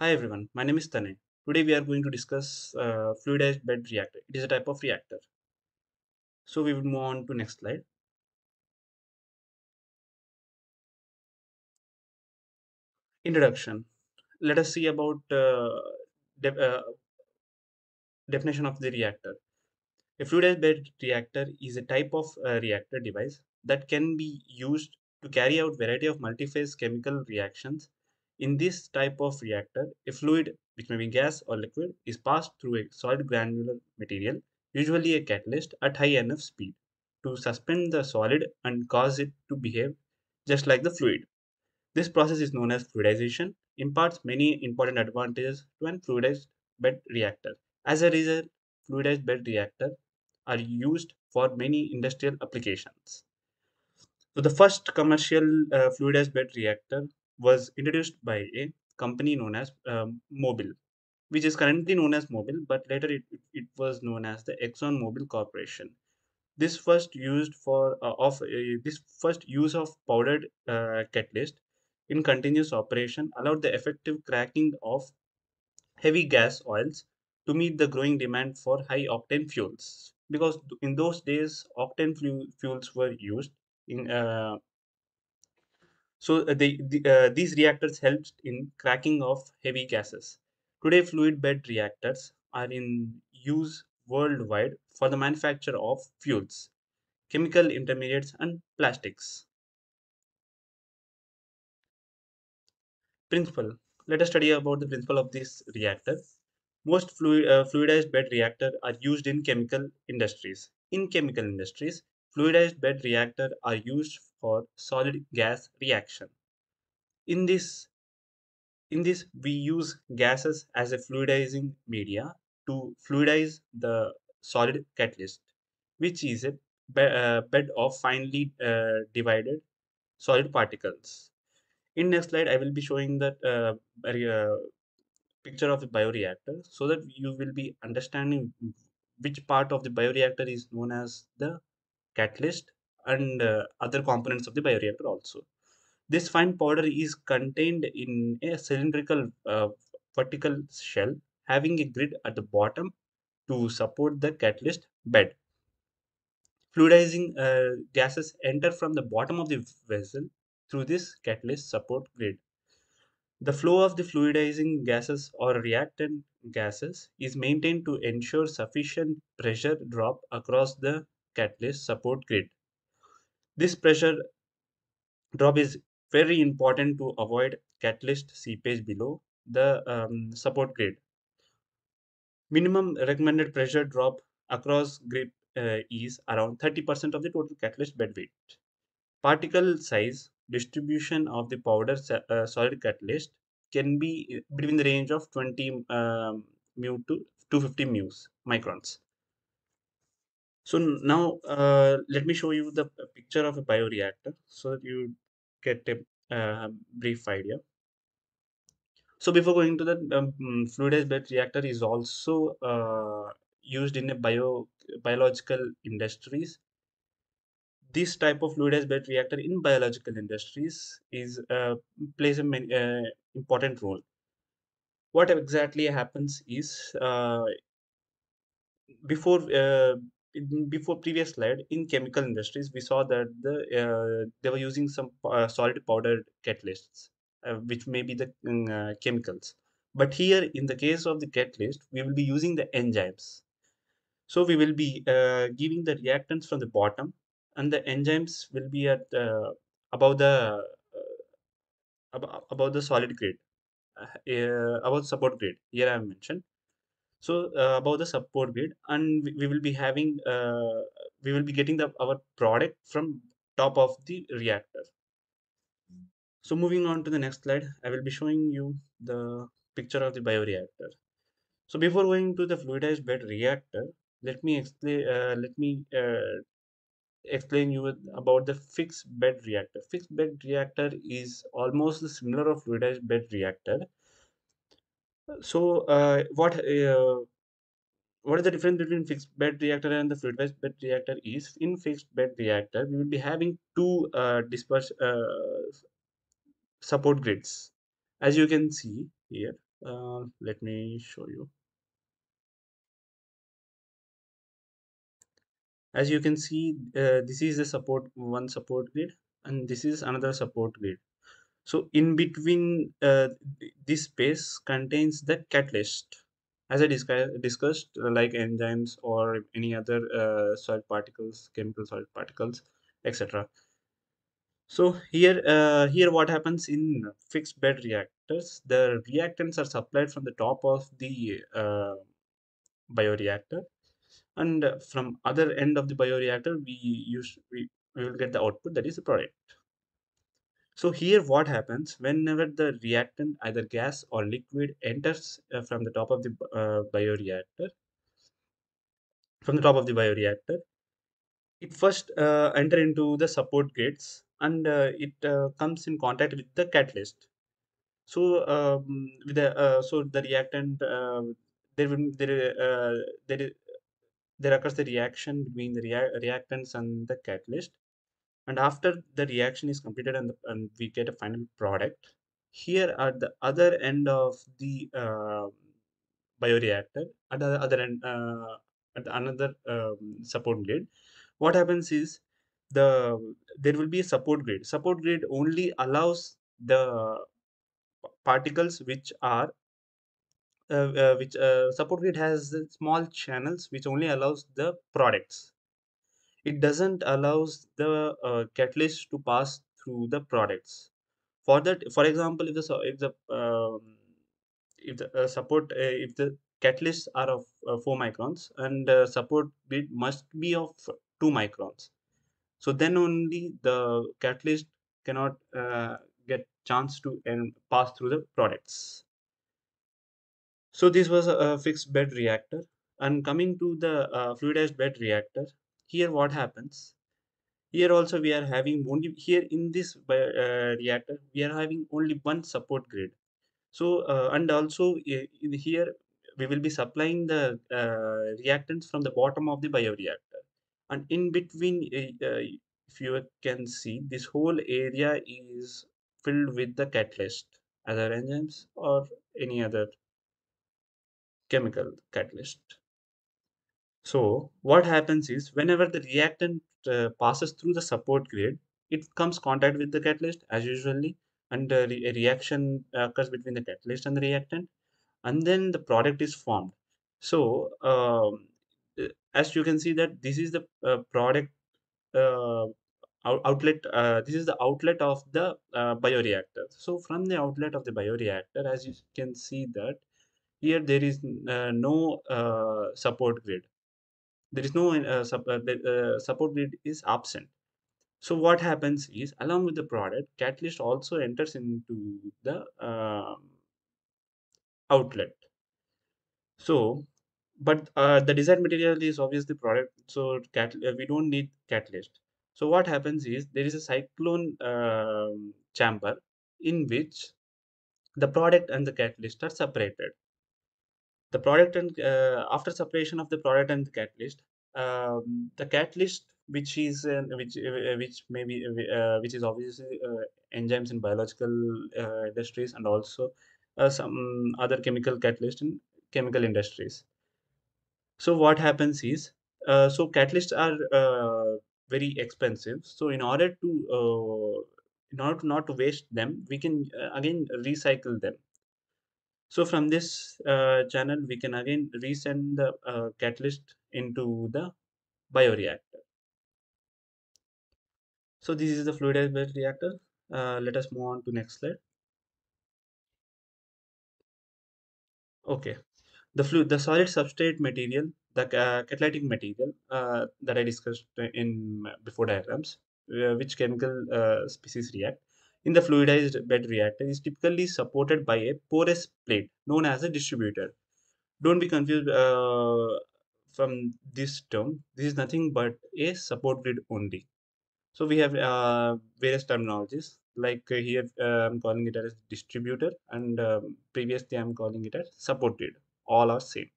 Hi everyone, my name is Tanay. Today we are going to discuss fluidized bed reactor. It is a type of reactor. So we will move on to next slide. Introduction. Let us see about de- uh, definition of the reactor. A fluidized bed reactor is a type of reactor device that can be used to carry out variety of multi-phase chemical reactions. In this type of reactor, a fluid, which may be gas or liquid, is passed through a solid granular material, usually a catalyst, at high enough speed to suspend the solid and cause it to behave just like the fluid. This process is known as fluidization, imparts many important advantages to an fluidized bed reactor. As a result, fluidized bed reactor are used for many industrial applications. So the first commercial fluidized bed reactor was introduced by a company known as Mobil, which is currently known as Mobil, but later it was known as the Exxon Mobil Corporation. This first use of powdered catalyst in continuous operation allowed the effective cracking of heavy gas oils to meet the growing demand for high octane fuels. Because in those days, octane fuels were used in these reactors helped in cracking of heavy gases. Today, fluid bed reactors are in use worldwide for the manufacture of fuels, chemical intermediates, and plastics. Principle. Let us study about the principle of this reactor. Most fluidized bed reactor are used in chemical industries. In chemical industries, fluidized bed reactor are used for solid gas reaction. In this in this, we use gases as a fluidizing media to fluidize the solid catalyst, which is a bed of finely divided solid particles. In next slide, I will be showing that picture of a bioreactor so that you will be understanding which part of the bioreactor is known as the catalyst and other components of the bioreactor also. This fine powder is contained in a cylindrical vertical shell having a grid at the bottom to support the catalyst bed. Fluidizing gases enter from the bottom of the vessel through this catalyst support grid. The flow of the fluidizing gases or reactant gases is maintained to ensure sufficient pressure drop across the catalyst support grid. This pressure drop is very important to avoid catalyst seepage below the support grid. Minimum recommended pressure drop across grid is around 30% of the total catalyst bed weight. Particle size distribution of the powder solid catalyst can be between the range of 20 mu to 250 microns. So now let me show you the picture of a bioreactor so that you get a brief idea. So before going to the fluidized bed reactor is also used in a biological industries. This type of fluidized bed reactor in biological industries is plays a important role. What exactly happens is before before previous slide in chemical industries we saw that they were using some solid powdered catalysts, which may be the chemicals. But here in the case of the catalyst we will be using the enzymes. So we will be giving the reactants from the bottom, and the enzymes will be at above the above the solid grade, above support grade. Here I have mentioned. So above the support grade, and we will be having we will be getting the our product from top of the reactor. So moving on to the next slide, I will be showing you the picture of the bioreactor. So before going to the fluidized bed reactor, let me explain you about the fixed bed reactor. Fixed bed reactor is almost similar of fluidized bed reactor. So what is the difference between fixed bed reactor and the fluidized bed reactor is in fixed bed reactor we will be having two disperse support grids, as you can see here. Let me show you. As you can see, this is the support grid, and this is another support grid. So in between this space contains the catalyst, as I discussed, like enzymes or any other solid particles, chemical solid particles, etc. So here what happens in fixed bed reactors, the reactants are supplied from the top of the bioreactor, and from other end of the bioreactor we will get the output, that is the product. So here what happens whenever the reactant, either gas or liquid, enters from the top of the bioreactor, from the top of the bioreactor, it first enter into the support gates, and it comes in contact with the catalyst. So with the so the reactant, there will there is there occurs the reaction between the reactants and the catalyst, and after the reaction is completed, and we get a final product. Here at the other end of the bioreactor, at the other end, at another support grid, what happens is the there will be a support grid only allows the particles which are which support grid has the small channels which only allows the products. It doesn't allows the catalyst to pass through the products. For that, for example, if the support if the catalysts are of 4 microns, and support grid must be of 2 microns, so then only the catalyst cannot get chance to and pass through the products. So this was a fixed bed reactor. And coming to the fluidized bed reactor, here what happens? Here also we are having only, here in this reactor we are having only one support grid. So and also in here we will be supplying the reactants from the bottom of the bioreactor, and in between, if you can see, this whole area is filled with the catalyst, other enzymes or any other chemical catalyst. So what happens is whenever the reactant passes through the support grid, it comes contact with the catalyst as usually, and a reaction occurs between the catalyst and the reactant, and then the product is formed. So as you can see that this is the product uh, outlet. This is the outlet of the bioreactor. So from the outlet of the bioreactor, as you can see that here there is no support grid. There is no the support grid is absent. So what happens is, along with the product, catalyst also enters into the outlet. So, but the desired material is obviously product. So we don't need catalyst. So what happens is there is a cyclone chamber in which the product and the catalyst are separated. The product and after separation of the product and the catalyst, which is which maybe which is obviously enzymes in biological industries, and also some other chemical catalyst in chemical industries. So what happens is, so catalysts are very expensive. So in order to not to waste them, we can again recycle them. So from this channel, we can again resend the catalyst into the bioreactor. So this is the fluidized bed reactor. Let us move on to next slide. Okay, the solid substrate material, the catalytic material that I discussed in before diagrams, which chemical species react in the fluidized bed reactor, is typically supported by a porous plate known as a distributor. Don't be confused from this term. This is nothing but a support grid only. So we have various terminologies. Like here, I'm calling it as distributor, and previously I'm calling it as support grid. All are same.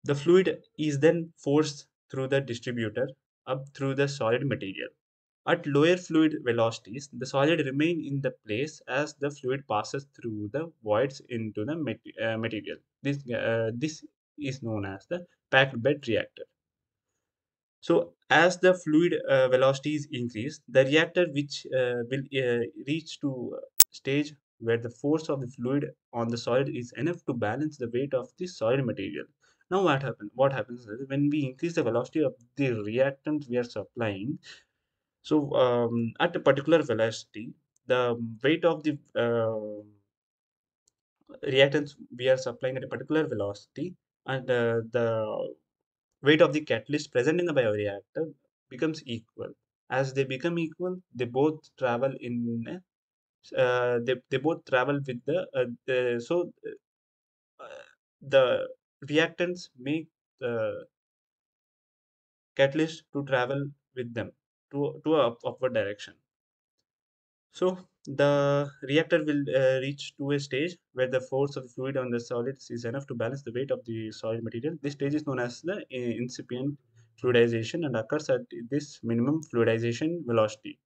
The fluid is then forced through the distributor up through the solid material. At lower fluid velocities, the solid remain in the place as the fluid passes through the voids into the material. This is known as the packed bed reactor. So, as the fluid velocities increase, the reactor which will reach to stage where the force of the fluid on the solid is enough to balance the weight of the solid material. Now, what happens? What happens is when we increase the velocity of the reactant we are supplying, so at a particular velocity, the weight of the reactants we are supplying at a particular velocity, and the weight of the catalyst present in the bioreactor becomes equal. As they become equal, they both travel in they both travel with the reactants make the catalyst to travel with them to a upward direction. So the reactor will reach to a stage where the force of the fluid on the solids is enough to balance the weight of the solid material. This stage is known as the incipient fluidization and occurs at this minimum fluidization velocity.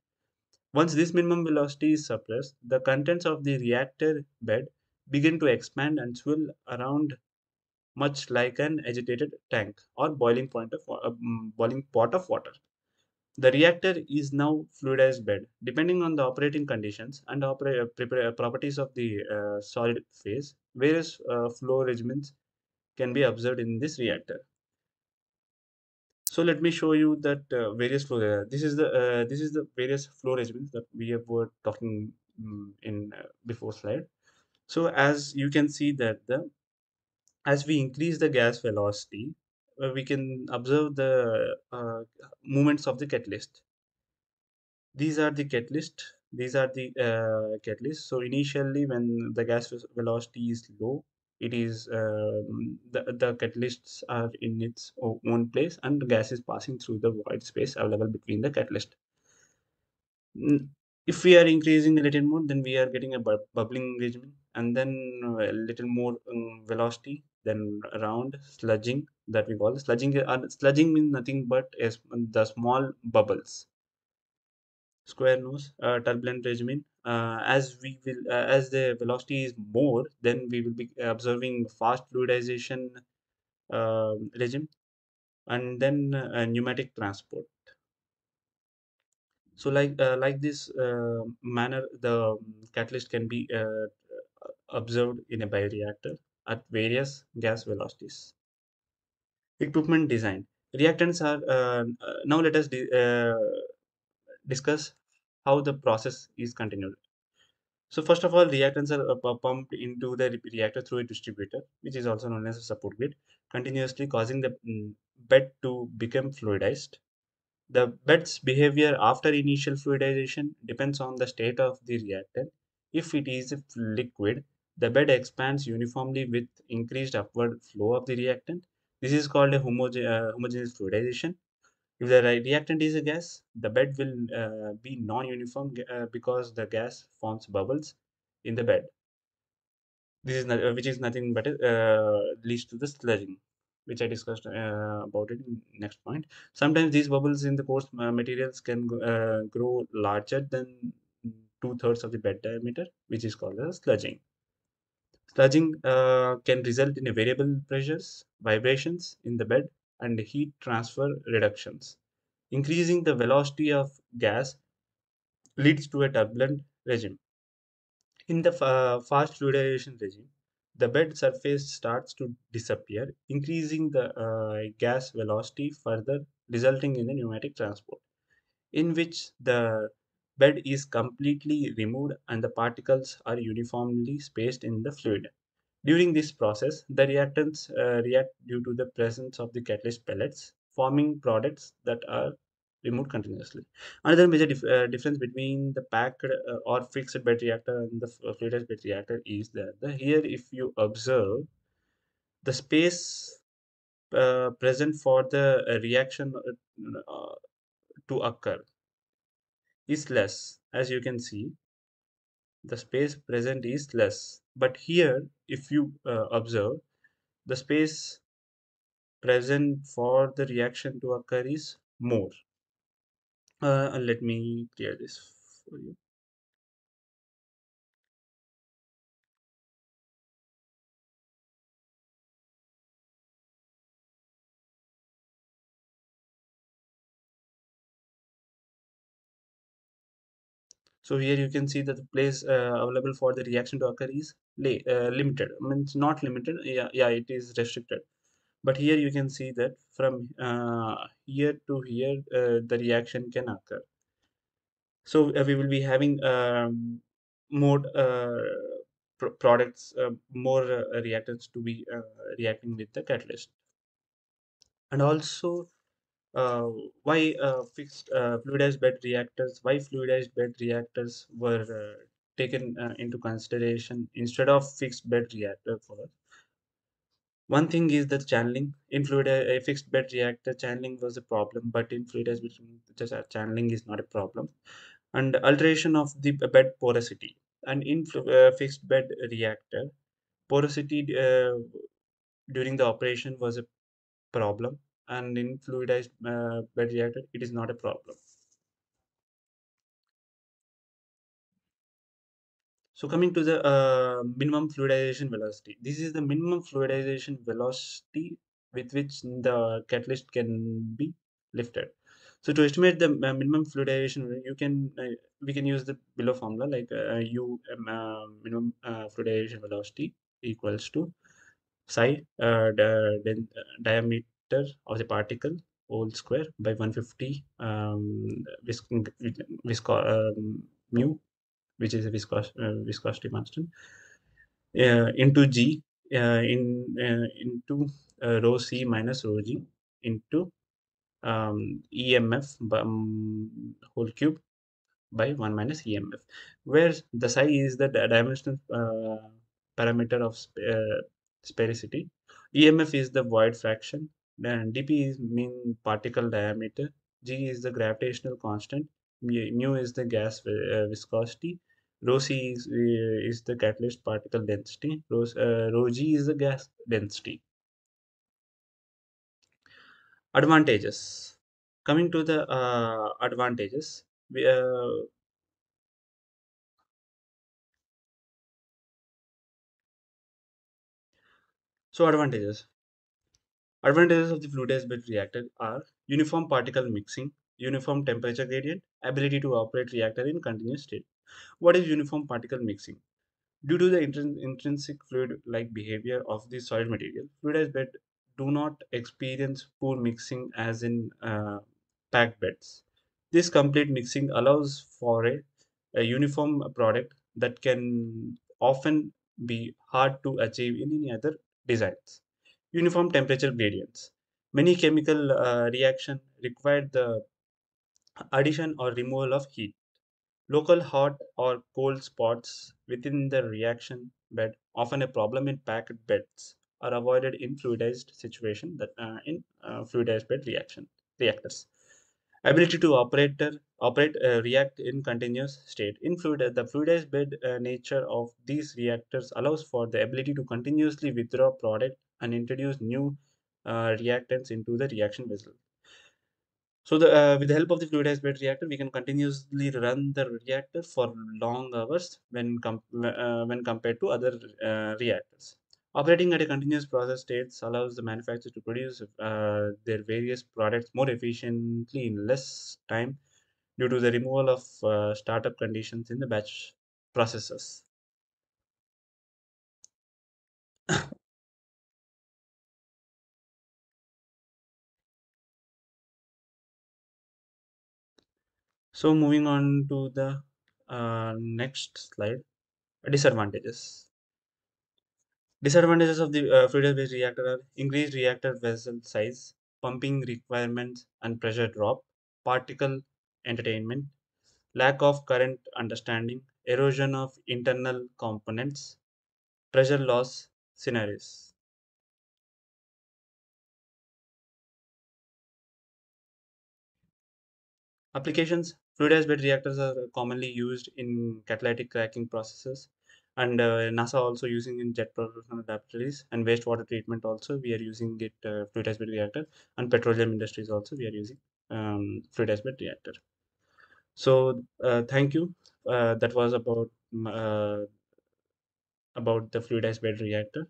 Once this minimum velocity is suppressed, the contents of the reactor bed begin to expand and swirl around much like an agitated tank or boiling pot of water. The reactor is now fluidized bed. Depending on the operating conditions and properties of the solid phase, various flow regimens can be observed in this reactor. So let me show you that various flow. This is the various flow regimens that were talking in before slide. So as you can see that the as we increase the gas velocity, we can observe the movements of the catalyst. These are the catalyst. These are the catalyst. So initially, when the gas velocity is low, it is the catalysts are in its own place, and the gas is passing through the void space available between the catalyst. If we are increasing a little more, then we are getting a bubbling regimen, and then a little more velocity, then around sludging that we call sludging. Sludging means nothing but the small bubbles. Square nose turbulent regime. As the velocity is more, then we will be observing fast fluidization regime, and then pneumatic transport. So like this manner, the catalyst can be observed in a bioreactor at various gas velocities. Equipment design. Reactants are now let us discuss how the process is continued. So first of all, reactants are pumped into the reactor through a distributor, which is also known as a support grid, continuously causing the bed to become fluidized. The bed's behavior after initial fluidization depends on the state of the reactor. If it is a liquid, the bed expands uniformly with increased upward flow of the reactant. This is called a homogeneous fluidization. If the reactant is a gas, the bed will be non-uniform because the gas forms bubbles in the bed. This is which is nothing but leads to the sludging, which I discussed about it in next point. Sometimes these bubbles in the coarse materials can grow larger than two-thirds of the bed diameter, which is called as sludging. Sludging can result in a variable pressures, vibrations in the bed, and heat transfer reductions. Increasing the velocity of gas leads to a turbulent regime. In the fast fluidization regime, the bed surface starts to disappear, increasing the gas velocity further, resulting in the pneumatic transport, in which the bed is completely removed and the particles are uniformly spaced in the fluid. During this process, the reactants react due to the presence of the catalyst pellets, forming products that are removed continuously. Another major difference between the packed or fixed bed reactor and the fluidized bed reactor is that here, if you observe, the space present for the reaction to occur is less. As you can see, the space present is less. But here, if you observe, the space present for the reaction to occur is more. Let me clear this for you. So here you can see that the place available for the reaction to occur is limited. I mean, it's not limited. Yeah, yeah, it is restricted. But here you can see that from here to here, the reaction can occur. So we will be having more products, more reactants to be reacting with the catalyst. And also, uh, why fixed fluidized bed reactors? Why fluidized bed reactors were taken into consideration instead of fixed bed reactor for us? One thing is that channeling in fluid a fixed bed reactor channeling was a problem, but in fluidized bed just channeling is not a problem. And alteration of the bed porosity, and in fixed bed reactor porosity during the operation was a problem, and in fluidized bed reactor it is not a problem. So coming to the minimum fluidization velocity, this is the minimum fluidization velocity with which the catalyst can be lifted. So to estimate the minimum fluidization, we can use the below formula, like U minimum fluidization velocity equals to psi diameter of the particle whole square by 150 mu, which is a viscosity constant, into G into rho C minus rho G into EMF whole cube by 1 minus EMF, where the psi is the dimensional parameter of sphericity. EMF is the void fraction, then dP is mean particle diameter, G is the gravitational constant, mu is the gas viscosity, rho C is the catalyst particle density, rho G is the gas density. Advantages. Coming to the advantages, we, so advantages. Advantages of the fluidized bed reactor are uniform particle mixing, uniform temperature gradient, ability to operate reactor in continuous state. What is uniform particle mixing? Due to the intrinsic fluid-like behavior of the solid material, fluidized bed do not experience poor mixing as in packed beds. This complete mixing allows for a uniform product that can often be hard to achieve in any other designs. Uniform temperature gradients. Many chemical reaction require the addition or removal of heat. Local hot or cold spots within the reaction bed, often a problem in packed beds, are avoided in fluidized situation that in fluidized bed reactors. Ability to operate react in continuous state. In the fluidized bed nature of these reactors allows for the ability to continuously withdraw product and introduce new reactants into the reaction vessel. So with the help of the fluidized bed reactor, we can continuously run the reactor for long hours when compared to other reactors. Operating at a continuous process states allows the manufacturer to produce their various products more efficiently in less time due to the removal of startup conditions in the batch processes. So moving on to the next slide, disadvantages. Disadvantages of the fluid-based reactor are increased reactor vessel size, pumping requirements and pressure drop, particle entertainment, lack of current understanding, erosion of internal components, pressure loss scenarios. Applications. Fluidized bed reactors are commonly used in catalytic cracking processes, and NASA also using in jet propulsion laboratories and wastewater treatment. Also, we are using it fluidized bed reactor, and petroleum industries also we are using fluidized bed reactor. So thank you. That was about the fluidized bed reactor.